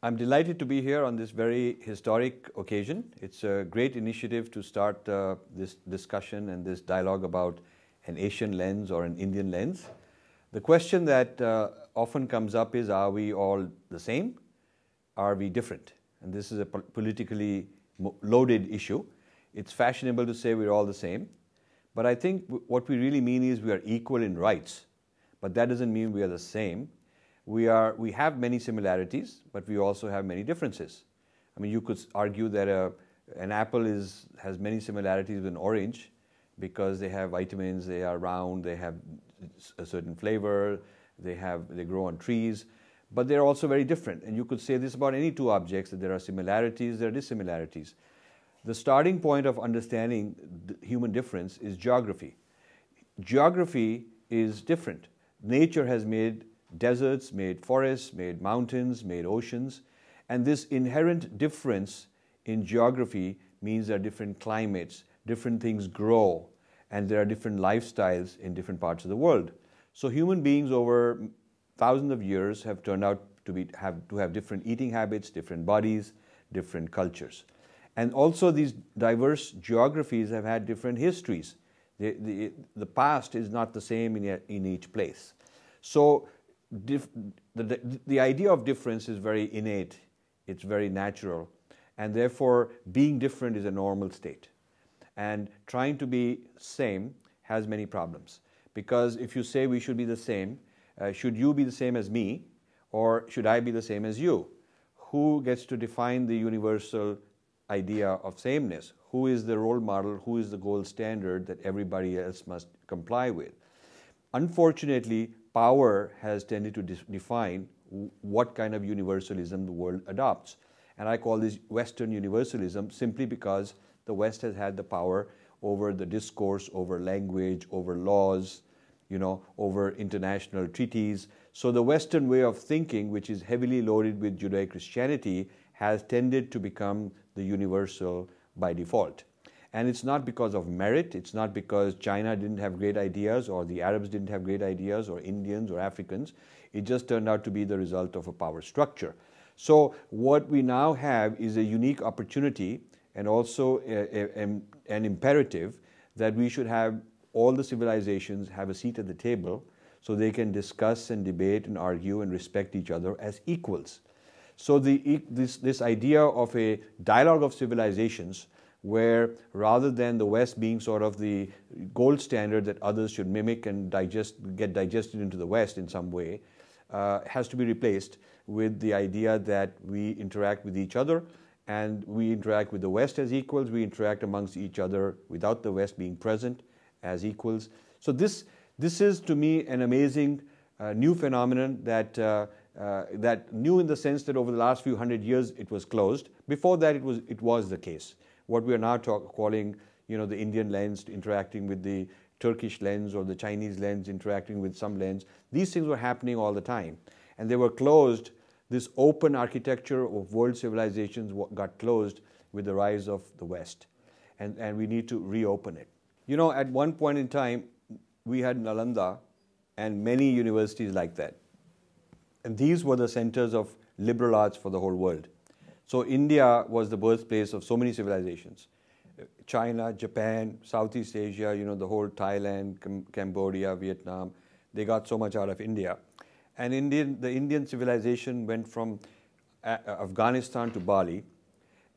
I'm delighted to be here on this very historic occasion. It's a great initiative to start this discussion and this dialogue about an Asian lens or an Indian lens. The question that often comes up is, are we all the same? Are we different? And this is a politically loaded issue. It's fashionable to say we're all the same. But I think what we really mean is we are equal in rights. But that doesn't mean we are the same. We have many similarities, but we also have many differences. I mean, you could argue that an apple has many similarities with an orange because they have vitamins, they are round, they have a certain flavor, they grow on trees, but they're also very different. And you could say this about any two objects, that there are similarities, there are dissimilarities. The starting point of understanding the human difference is geography. Geography is different. Nature has made deserts, made forests, made mountains, made oceans, and this inherent difference in geography means there are different climates, different things grow, and there are different lifestyles in different parts of the world. So human beings over thousands of years have turned out to have different eating habits, different bodies, different cultures. And also these diverse geographies have had different histories. The past is not the same in each place. So the idea of difference is very innate, it's very natural, and therefore being different is a normal state. And trying to be same has many problems, because if you say we should be the same, should you be the same as me, or should I be the same as you? Who gets to define the universal idea of sameness? Who is the role model? Who is the gold standard that everybody else must comply with? Unfortunately, power has tended to define what kind of universalism the world adopts. And I call this Western universalism simply because the West has had the power over the discourse, over language, over laws, over international treaties. So the Western way of thinking, which is heavily loaded with Judeo-Christianity, has tended to become the universal by default. And it's not because of merit, it's not because China didn't have great ideas, or the Arabs didn't have great ideas, or Indians or Africans. It just turned out to be the result of a power structure. So what we now have is a unique opportunity and also an imperative that we should have all the civilizations have a seat at the table so they can discuss and debate and argue and respect each other as equals. So this idea of a dialogue of civilizations, where rather than the West being sort of the gold standard that others should mimic and get digested into the West in some way, has to be replaced with the idea that we interact with each other, and we interact with the West as equals, we interact amongst each other without the West being present as equals. So this is, to me, an amazing new phenomenon that new in the sense that over the last few hundred years it was closed. Before that it was the case. What we are now calling, the Indian lens interacting with the Turkish lens, or the Chinese lens interacting with some lens. These things were happening all the time, and they were closed. This open architecture of world civilizations got closed with the rise of the West, and we need to reopen it. At one point in time, we had Nalanda and many universities like that, and these were the centers of liberal arts for the whole world. So India was the birthplace of so many civilizations. China, Japan, Southeast Asia, the whole Thailand, Cambodia, Vietnam, they got so much out of India. And the Indian civilization went from Afghanistan to Bali,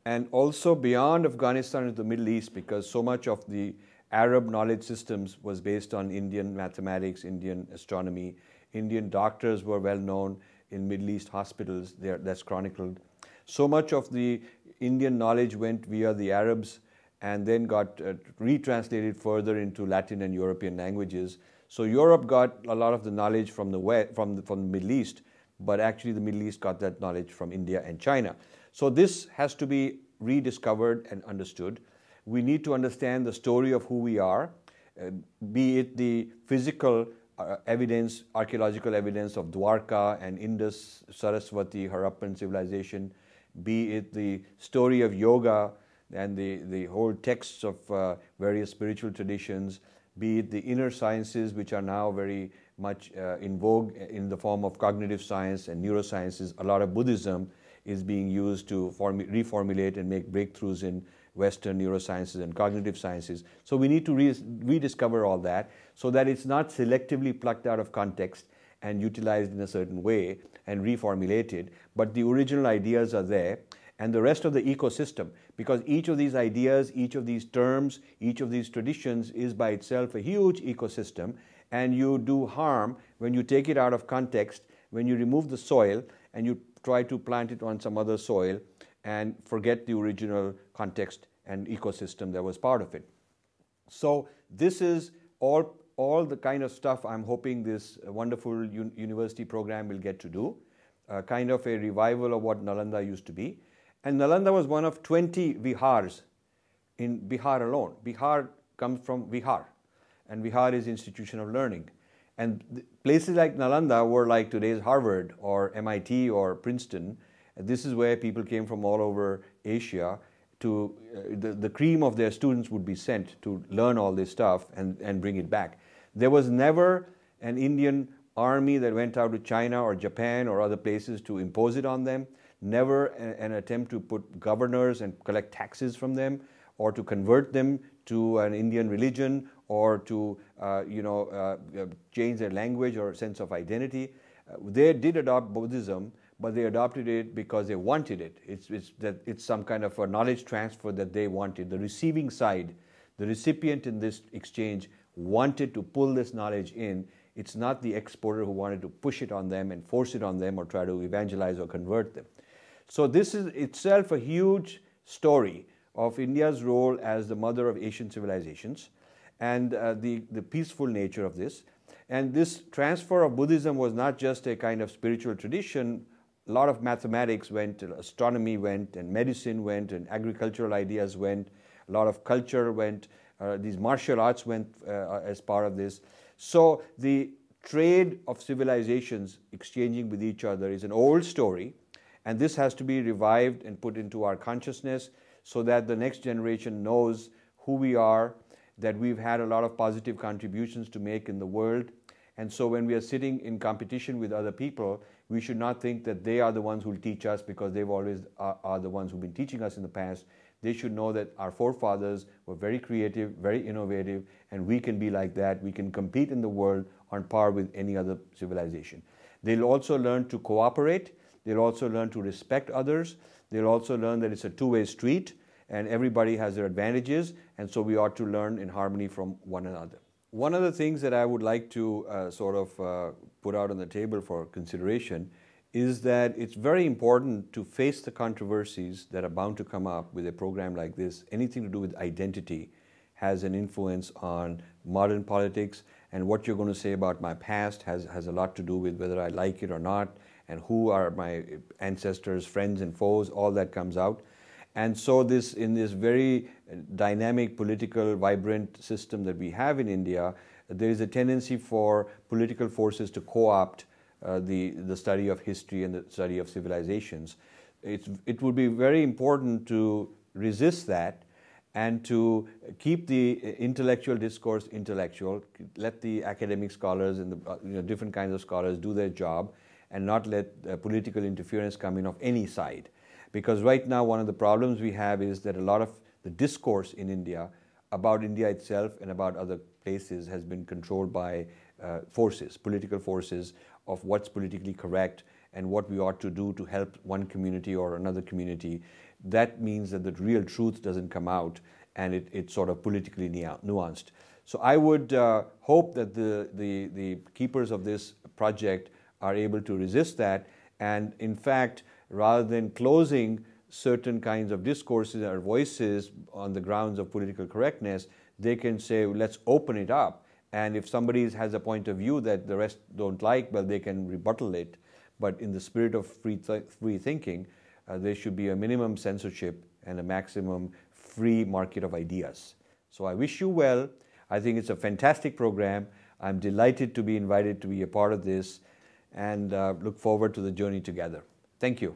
and also beyond Afghanistan to the Middle East, because so much of the Arab knowledge systems was based on Indian mathematics, Indian astronomy. Indian doctors were well known in Middle East hospitals, that's chronicled. So much of the Indian knowledge went via the Arabs and then got retranslated further into Latin and European languages. So Europe got a lot of the knowledge from the Middle East, but actually the Middle East got that knowledge from India and China. So this has to be rediscovered and understood. We need to understand the story of who we are, be it the physical evidence, archaeological evidence of Dwarka and Indus, Saraswati, Harappan civilization, be it the story of yoga and the whole texts of various spiritual traditions, be it the inner sciences, which are now very much in vogue in the form of cognitive science and neurosciences, a lot of Buddhism, is being used to reformulate and make breakthroughs in Western neurosciences and cognitive sciences. So we need to rediscover all that so that it's not selectively plucked out of context and utilized in a certain way and reformulated, but the original ideas are there and the rest of the ecosystem, because each of these ideas, each of these terms, each of these traditions is by itself a huge ecosystem, and you do harm when you take it out of context, when you remove the soil and you try to plant it on some other soil and forget the original context and ecosystem that was part of it. So this is all the kind of stuff I'm hoping this wonderful university program will get to do, kind of a revival of what Nalanda used to be. And Nalanda was one of 20 vihars in Bihar alone. Bihar comes from Vihar, and Vihar is institution of learning. And places like Nalanda were like today's Harvard or MIT or Princeton. This is where people came from all over Asia to, the cream of their students would be sent to learn all this stuff and bring it back. There was never an Indian army that went out to China or Japan or other places to impose it on them. Never an attempt to put governors and collect taxes from them or to convert them to an Indian religion or to change their language or sense of identity. They did adopt Buddhism, but they adopted it because they wanted it. It's some kind of a knowledge transfer that they wanted. The receiving side, the recipient in this exchange wanted to pull this knowledge in. It's not the exporter who wanted to push it on them and force it on them or try to evangelize or convert them. So this is itself a huge story of India's role as the mother of Asian civilizations and the peaceful nature of this. And this transfer of Buddhism was not just a kind of spiritual tradition. A lot of mathematics went, astronomy went, and medicine went, and agricultural ideas went. A lot of culture went. These martial arts went as part of this. So the trade of civilizations exchanging with each other is an old story, and this has to be revived and put into our consciousness so that the next generation knows who we are, that we've had a lot of positive contributions to make in the world. And so when we are sitting in competition with other people, we should not think that they are the ones who will teach us because they've always are the ones who've been teaching us in the past. They should know that our forefathers were very creative, very innovative, and we can be like that. We can compete in the world on par with any other civilization. They'll also learn to cooperate. They'll also learn to respect others. They'll also learn that it's a two-way street and everybody has their advantages, and so we ought to learn in harmony from one another. One of the things that I would like to put out on the table for consideration is that it's very important to face the controversies that are bound to come up with a program like this. Anything to do with identity has an influence on modern politics, and what you're going to say about my past has a lot to do with whether I like it or not, and who are my ancestors, friends and foes, all that comes out. And so in this very dynamic, political, vibrant system that we have in India, there is a tendency for political forces to co-opt the study of history and the study of civilizations. It would be very important to resist that and to keep the intellectual discourse intellectual, let the academic scholars and the different kinds of scholars do their job, and not let political interference come in of any side. Because right now one of the problems we have is that a lot of the discourse in India about India itself and about other places has been controlled by forces, political forces, of what's politically correct and what we ought to do to help one community or another community. That means that the real truth doesn't come out, and it's sort of politically nuanced. So I would hope that the keepers of this project are able to resist that, and in fact, rather than closing certain kinds of discourses or voices on the grounds of political correctness, they can say, let's open it up. And if somebody has a point of view that the rest don't like, well, they can rebuttal it. But in the spirit of free thinking, there should be a minimum censorship and a maximum free market of ideas. So I wish you well. I think it's a fantastic program. I'm delighted to be invited to be a part of this, and look forward to the journey together. Thank you.